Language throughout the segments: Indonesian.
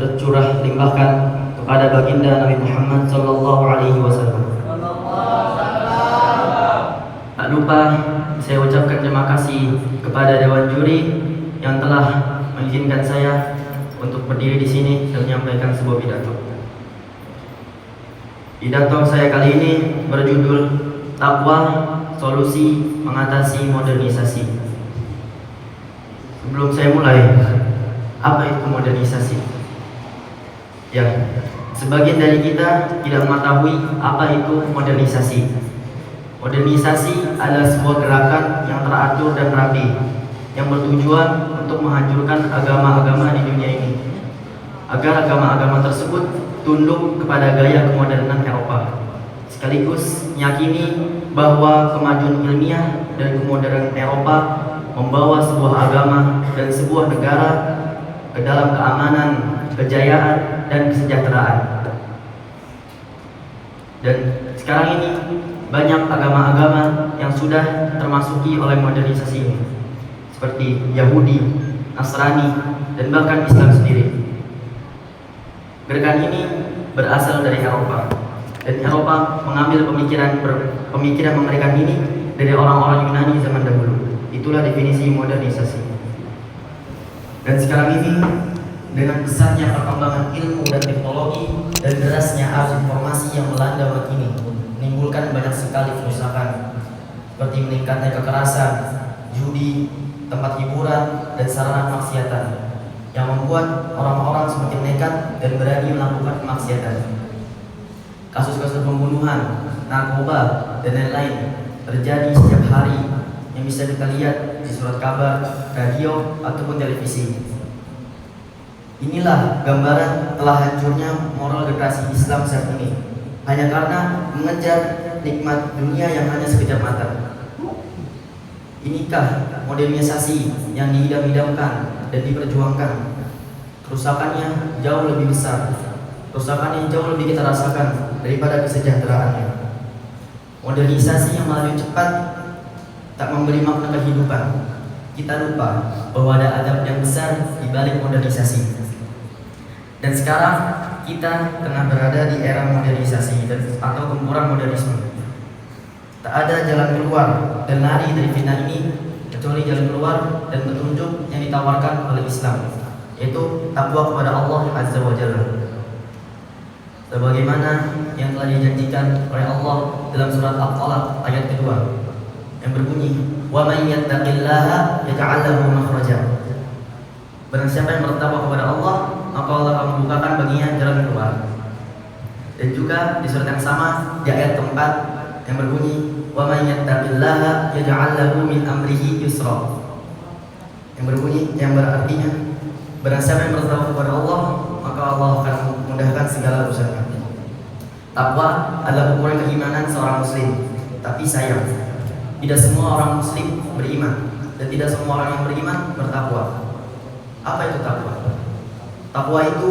tercurah limpahkan kepada baginda Nabi Muhammad sallallahu alaihi wasallam. Tak lupa saya ucapkan terima kasih kepada dewan juri yang telah mengizinkan saya untuk berdiri di sini dan menyampaikan sebuah pidato. Pidato saya kali ini berjudul Takwa, Solusi Mengatasi Modernisasi. Sebelum saya mulai, apa itu modernisasi? Ya, sebagian dari kita tidak mengetahui apa itu modernisasi. Modernisasi adalah sebuah gerakan yang teratur dan rapi yang bertujuan untuk menghancurkan agama-agama di dunia ini agar agama-agama tersebut tunduk kepada gaya kemodernan Eropa, sekaligus meyakini bahwa kemajuan ilmiah dan kemodernan Eropa membawa sebuah agama dan sebuah negara ke dalam keamanan, kejayaan, dan kesejahteraan. Dan sekarang ini banyak agama-agama yang sudah termasuki oleh modernisasi ini, seperti Yahudi, Nasrani, dan bahkan Islam sendiri. Gerakan ini berasal dari Eropa, dan Eropa mengambil pemikiran mengerikan ini dari orang-orang Yunani zaman dahulu. Itulah definisi modernisasi. Dan sekarang ini dengan besarnya perkembangan ilmu dan teknologi dan derasnya arus informasi yang melanda umat ini menimbulkan banyak sekali kerusakan, seperti meningkatnya kekerasan, judi, tempat hiburan, dan sarana kemaksiatan yang membuat orang-orang semakin nekat dan berani melakukan kemaksiatan. Kasus-kasus pembunuhan, narkoba, dan lain-lain terjadi setiap hari yang bisa kita lihat di surat kabar, radio, ataupun televisi. Inilah gambaran telah hancurnya moral generasi Islam saat ini, hanya karena mengejar nikmat dunia yang hanya sekejap mata. Inikah modernisasi yang diidam-idamkan dan diperjuangkan? Kerusakannya jauh lebih besar, kerusakannya jauh lebih kita rasakan daripada kesejahteraannya. Modernisasi yang melaju cepat tak memberi makna kehidupan. Kita lupa bahwa ada adab yang besar di balik modernisasi. Dan sekarang kita tengah berada di era modernisasi atau gempuran modernisme. Tak ada jalan keluar dan lari dari fitnah ini kecuali jalan keluar dan petunjuk yang ditawarkan oleh Islam, yaitu takwa kepada Allah Azza wa Jalla, sebagaimana yang telah dijanjikan oleh Allah dalam surat Al-Falaq ayat kedua yang berbunyi, "Wa may yattaqillaha yaj'al lahu makhraja." Barang siapa yang bertakwa kepada Allah, maka Allah akan membukakan baginya jalan keluar. Dan juga di surat yang sama di ayat keempat yang berbunyi, "Wa may yattaqillaha yaj'al lahu min amrihi yusra." Yang berartinya, barang siapa yang bertakwa kepada Allah, maka Allah akan memudahkan segala urusannya. Takwa adalah ukuran keimanan seorang muslim. Tapi sayang, tidak semua orang muslim beriman, dan tidak semua orang yang beriman bertakwa. Apa itu takwa? Takwa itu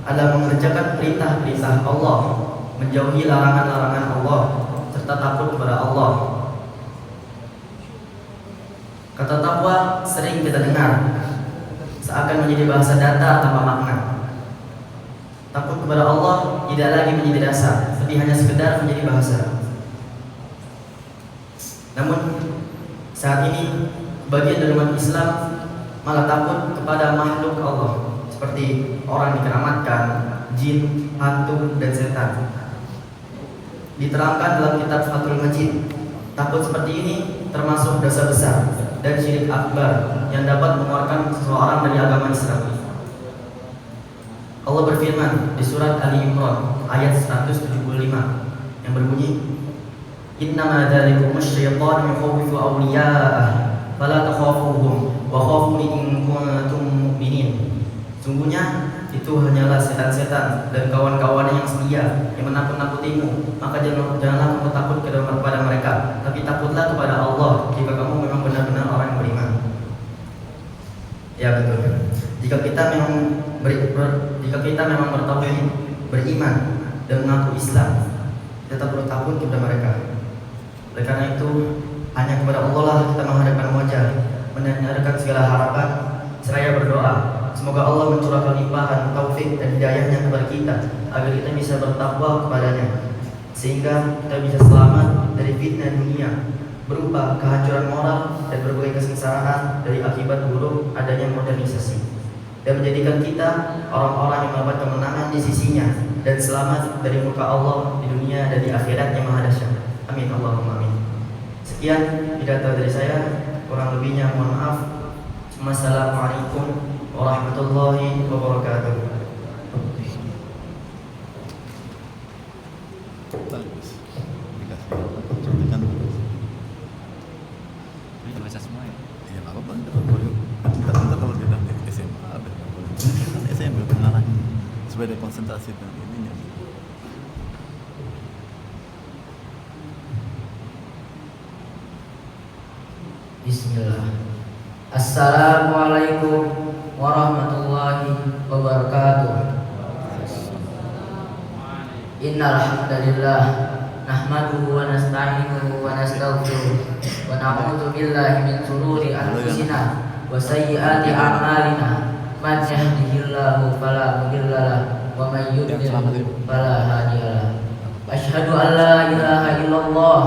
adalah mengerjakan perintah-perintah Allah, menjauhi larangan-larangan Allah, serta takut kepada Allah. Kata takwa sering kita dengar seakan menjadi bahasa datar tanpa makna. Takut kepada Allah tidak lagi menjadi dasar, tapi hanya sekedar menjadi bahasa. Namun saat ini bagian dari umat Islam malah takut kepada makhluk Allah, seperti orang dikeramatkan, jin, hantu, dan setan. Diterangkan dalam kitab Fathul Majid, takut seperti ini termasuk dosa besar dan syirik akbar yang dapat mengeluarkan seseorang dari agama Islam. Allah berfirman di surat Ali Imran ayat 175 yang berbunyi, "Innama dzalikumus syaitanu yukhawwifu awliya'ah fala takhafuhum wa khafuni in kuntum mu'minin." Sungguhnya itu hanyalah setan-setan dan kawan-kawannya yang setia yang menakut-nakutimu, maka janganlah kamu takut kepada mereka, tapi takutlah kepada Allah jika kamu memang benar-benar orang yang beriman. Ya betul. Jika kita memang bertauhid, beriman dan mengaku Islam, kita perlu takut kepada mereka. Oleh karena itu, hanya kepada Allah lah kita menghadapkan wajah, menyandarkan segala harapan, seraya berdoa. Semoga Allah mencurahkan limpahan taufik taufik dan hidayahnya kepada kita agar kita bisa bertakwa kepadanya, sehingga kita bisa selamat dari fitnah dunia berupa kehancuran moral dan berbagai kesengsaraan dari akibat buruk adanya modernisasi, dan menjadikan kita orang-orang yang mendapat kemenangan di sisinya dan selamat dari muka Allah di dunia dan di akhirat yang maha dahsyat. Amin Allahumma amin. Sekian pidato dari saya, kurang lebihnya mohon maaf. Wassalamualaikum warahmatullahi wabarakatuh. Bagus. Dikasih contekan. Ini baca semua ya? Iya, nggak apa-apa. Bentar kalau dia dalam SMA ada. Kan SMP pengarang supaya dia konsentrasi dengan ininya. Bismillah. Assalamualaikum warahmatullahi wabarakatuh. Innal hamdalillah nahmaduhu wa nasta'inuhu wa nastaghfiruh wa na'udzu billahi min shururi anfusina wa sayyiati a'malina. Man yahdihillahu fala mudilla lahu wa man yudlil fala hadiya lahu. Asyhadu an la ilaha illallah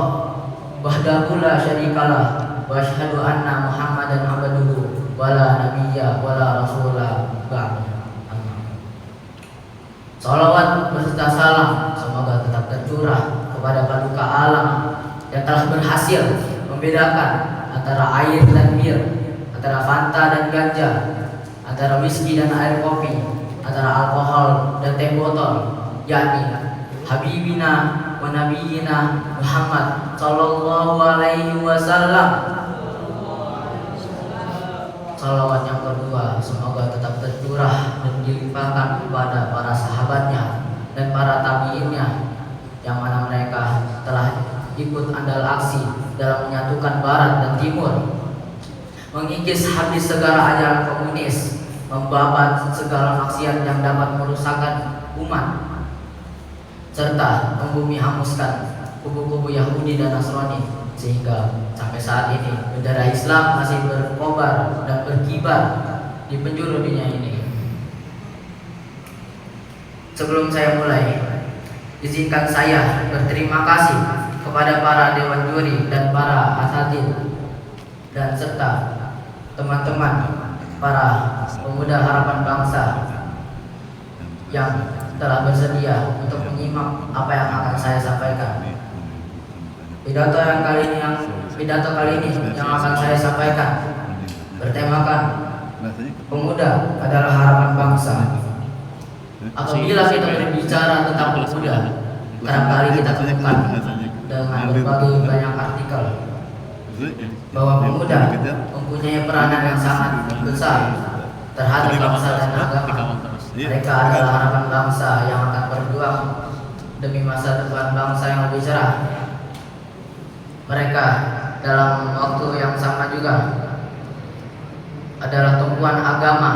wahdahu la syarikalah wa asyhadu anna Muhammadan abduhu wala nabiyya wala rasulah ba'da. Salawat beserta salam semoga tetap tercurah kepada paduka alam yang telah berhasil membedakan antara air dan bir, antara Fanta dan ganja, antara whisky dan air kopi, antara alkohol dan teh botol, yakni Habibina wa Nabiyina Muhammad sallallahu alaihi wasallam. Salawat yang kedua semoga tetap tercurah dan dilimpahkan kepada para sahabatnya dan para tabiinnya, yang mana mereka telah ikut andal aksi dalam menyatukan barat dan timur, mengikis habis segala ajaran komunis, membabat segala maksiat yang dapat merusakkan umat, serta membumi hanguskan kubu-kubu Yahudi dan Nasrani, sehingga sampai saat ini bendera Islam masih berkobar dan berkibar di penjuru dunia ini. Sebelum saya mulai, izinkan saya berterima kasih kepada para dewan juri dan para asatid dan serta teman-teman para pemuda harapan bangsa yang telah bersedia untuk menyimak apa yang akan saya sampaikan. Pidato kali ini yang akan saya sampaikan bertemakan pemuda adalah harapan bangsa. Apabila kita berbicara tentang pemuda, barangkali kita temukan dengan berbagai banyak artikel bahwa pemuda mempunyai peranan yang sangat besar terhadap bangsa dan agama. Mereka adalah harapan bangsa yang akan berjuang demi masa depan bangsa yang lebih cerah. Mereka dalam waktu yang sama juga adalah tumpuan agama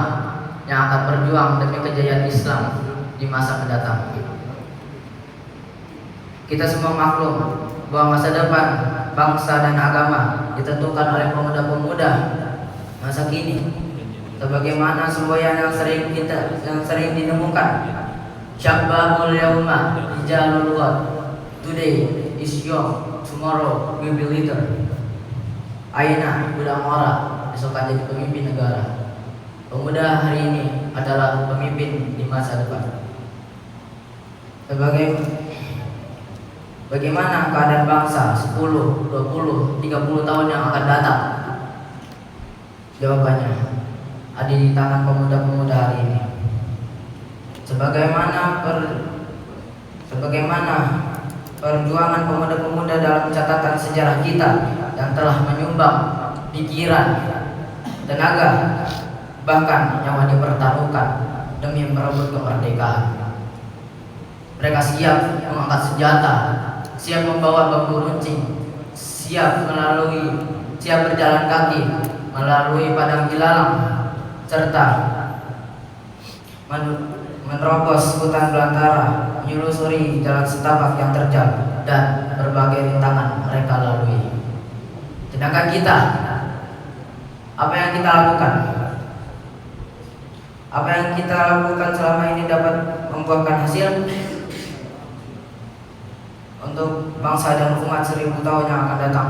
yang akan berjuang demi kejayaan Islam di masa mendatang. Kita semua maklum bahwa masa depan bangsa dan agama ditentukan oleh pemuda-pemuda masa kini. Sebagaimana semboyan yang sering dinemukan, syababul yauma rijalul ghad. Today is young, tomorrow will be leader. Aina budak muara, besok akan jadi pemimpin negara. Pemuda hari ini adalah pemimpin di masa depan. Bagaimana keadaan bangsa 10, 20, 30 tahun yang akan datang? Jawabannya ada di tangan pemuda-pemuda hari ini. Sebagaimana perjuangan pemuda-pemuda dalam catatan sejarah kita yang telah menyumbang pikiran, tenaga, bahkan nyawa dipertaruhkan demi merebut kemerdekaan. Mereka siap mengangkat senjata, siap membawa bambu runcing, siap berjalan kaki melalui padang ilalang, serta menerobos hutan belantara, menyelusuri jalan setapak yang terjal dan berbagai rintangan mereka lalui. Sedangkan kita, apa yang kita lakukan? Apa yang kita lakukan selama ini dapat membuahkan hasil untuk bangsa dan umat 1000 tahun yang akan datang.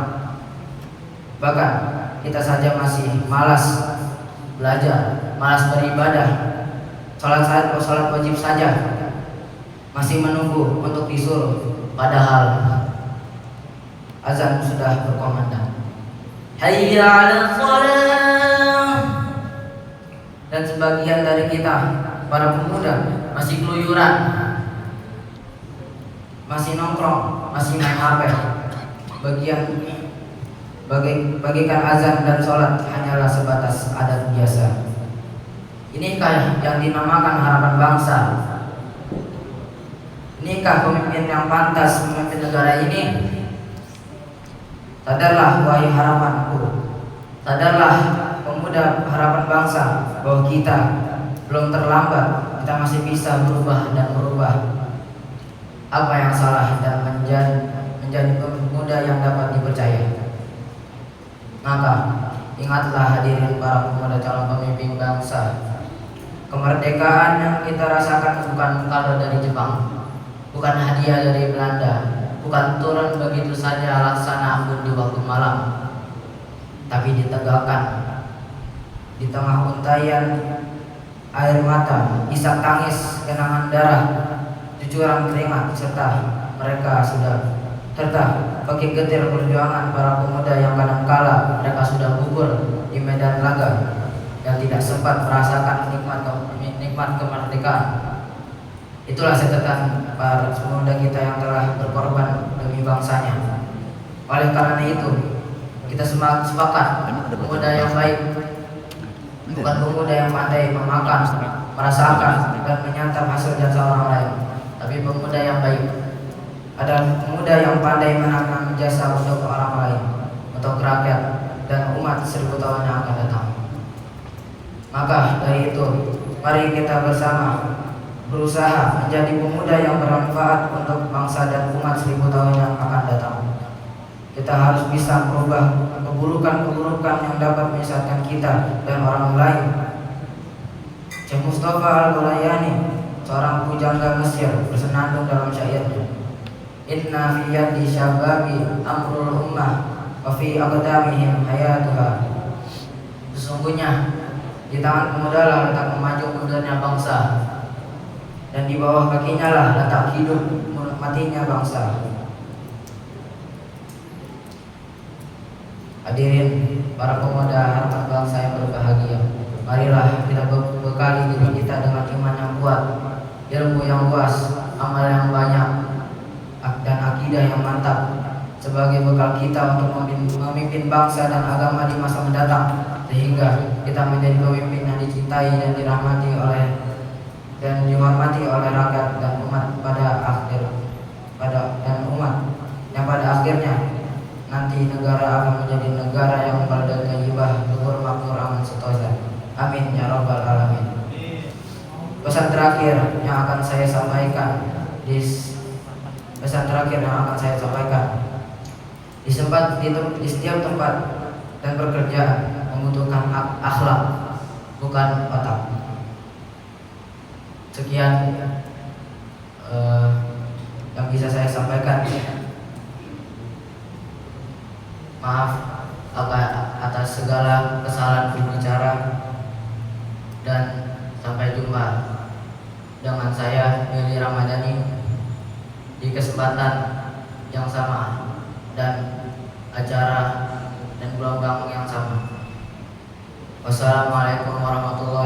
Bahkan kita saja masih malas belajar, malas beribadah, sholat wajib saja masih menunggu untuk disuruh, padahal azan sudah berkumandang. Hayya 'alal shalah. Dan sebagian dari kita para pemuda masih keluyuran, masih nongkrong, masih main HP. Bagikan azan dan sholat hanyalah sebatas adat biasa. Inikah yang dinamakan harapan bangsa? Inikah pemimpin yang pantas memimpin negara ini? Sadarlah wahai harapanku, sadarlah pemuda harapan bangsa, bahwa kita belum terlambat, kita masih bisa berubah dan merubah apa yang salah dan menjadi pemuda yang dapat dipercaya. Maka ingatlah hadirin para pemuda calon pemimpin bangsa, kemerdekaan yang kita rasakan bukan kado dari Jepang, bukan hadiah dari Belanda, bukan turun begitu saja laksana embun di waktu malam, tapi ditegakkan di tengah untayan air mata, isak tangis, genangan darah, cucuran keringat, serta bagi getir perjuangan para pemuda yang kadangkala mereka sudah gugur di medan laga dan tidak sempat merasakan nikmat kemerdekaan. Itulah catatan para pemuda kita yang telah berkorban demi bangsanya. Oleh karena itu, kita sepakat pemuda yang baik bukan pemuda yang pandai memakan, merasakan, dan menyantap hasil jasa orang lain, tapi pemuda yang baik adalah pemuda yang pandai menanam jasa untuk orang lain, untuk rakyat dan umat 1000 tahun yang akan datang. Maka dari itu, mari kita bersama berusaha menjadi pemuda yang bermanfaat untuk bangsa dan umat 1000 tahun yang akan datang. Kita harus bisa merubah keburukan-keburukan yang dapat menyesatkan kita dan orang lain. Syekh Mustafa Al-Ghulayani, seorang pujangga Mesir, bersenandung dalam syairnya, inna fi yadi syababi amrul ummah wa fi aqdamihim hayatuha. Sesungguhnya di tangan pemuda lah letak memaju mundurnya bangsa, dan di bawah kakinya lah letak hidup matinya bangsa. Hadirin para pemuda harapan bangsa yang berbahagia, marilah kita bekali diri kita dengan iman yang kuat, ilmu yang luas, amal yang banyak, dan akidah yang mantap sebagai bekal kita untuk memimpin bangsa dan agama di masa mendatang, sehingga kita menjadi pemimpin yang dicintai dan dirahmati dan dihormati oleh rakyat dan umat pada akhirnya nanti negara akan menjadi negara yang baldan thayyibah, subur, makmur, aman, sentosa. Amin ya rabbal alamin. Pesan terakhir yang akan saya sampaikan di setiap tempat dan pekerjaan membutuhkan akhlak, bukan otak. Sekian yang bisa saya sampaikan. Maaf atas segala kesalahan berbicara, dan sampai jumpa dengan saya Willy Ramadhani di kesempatan yang sama dan acara dan gelombang yang sama. Wassalamualaikum warahmatullahi